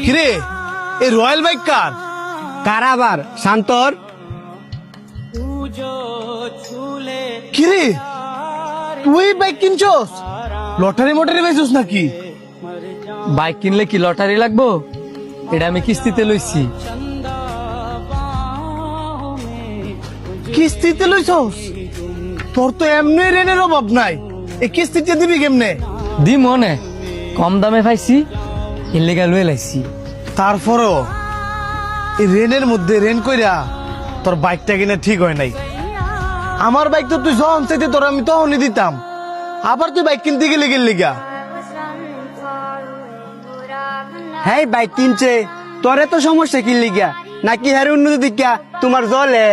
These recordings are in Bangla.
কিরে এই রয়্যাল বাইক কার? কার আবার? শান্তর। কিরে তুই বাইক কিনছস? লটারি মোটারি বেচছস নাকি? বাইক কিনলে কি লটারি লাগবো? এটা আমি কিস্তিতে লইছি। কিস্তিতে লইছস? তোর তো এমনি ঋণের অভাব নাই, এই কিস্তিতে দিবি কেমনে? দি মনে কম দামে পাইছি, ইলেগা লয়ে লাইছি। তারপরও এই রেনের মধ্যে রেন কইরা তোর বাইকটা কিনা ঠিক হয় নাই। আমার বাইক তো তুই যখন চাইতে তোর আমি তখনই দিতাম, আবার তুই বাইক কিনতে গেলে গা। হ্যাঁ বাইক কিনছে, তোরে তো সমস্যা কি লিগা? নাকি হ্যার উন্নতি দিকা তোমার জলে?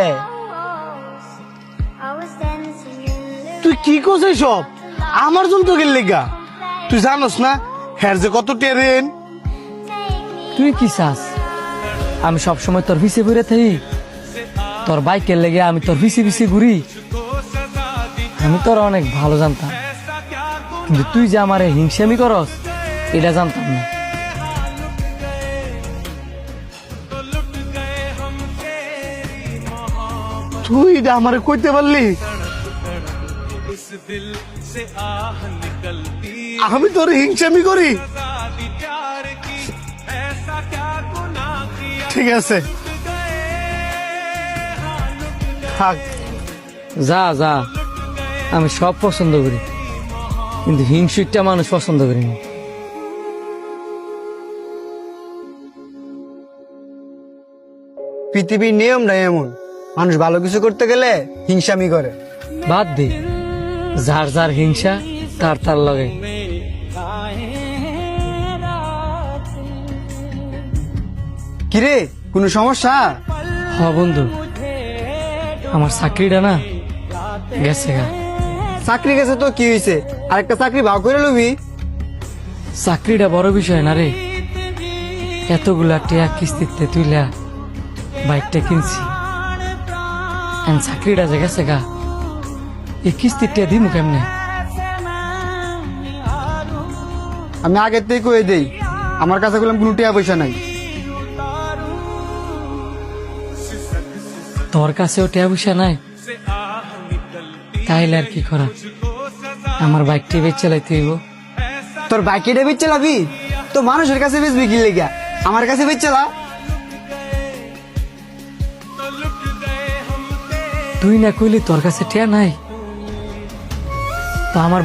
তুই কি করছিস সব? আমার জন্য তো গেলে গা। তুই জানোস না হ্যার যে কত টেরেন? তুই কি চাস আমি সবসময় তোর পিছে ঘুরে থাকি? তোর বাইকের লেগে আমি তোর পিছে পিছে ঘুরি? আমি তোর অনেক ভালো জানতাম, কিন্তু তুই যে আমার হিংসামি করস এটা জানতাম না। তুই এটা আমারে কইতে পারলি? আমি তোর হিংসামি করি? ঠিক আছে থাক। যা যা, আমি সব পছন্দ করি, কিন্তু হিংসুকটা মানুষ পছন্দ করি না। পৃথিবীর নিয়ম নাই এমন, মানুষ ভালো কিছু করতে গেলে হিংসামি করে। বাদ দে, যার যার হিংসা তার তার লগে। কিরে কোনো সমস্যা? হ বন্ধু, আমার চাকরিটা না গেছে গা। চাকরি গেছে তো কি হয়েছে? আরেকটা চাকরি ভাগ করে লবি। চাকরিটা বড় বিষয় না রে, এতগুলা টিয়া কিস্তিতে তুইলা বাইকটা কিনছি, চাকরিটা যে গেছে গা, এই কিস্তির টিয়া দিমু কেমনে? আমি আগের থেকে কয়ে দেই, আমার কাছে বললাম কোনো টাকা পয়সা নাই। তোর কাছেও টিয়া পয়সা নাই? তাইলে আর কি করা, আমার বাইকটি বেচ চালাইতে হইব। তোর বাইকে বেচ চালাবি তো মানুষের কাছে বেচবি কি লেগা? আমার কাছে বেচ চালা। তুই না কইলি তোর কাছে টিয়া নাই, তো আমার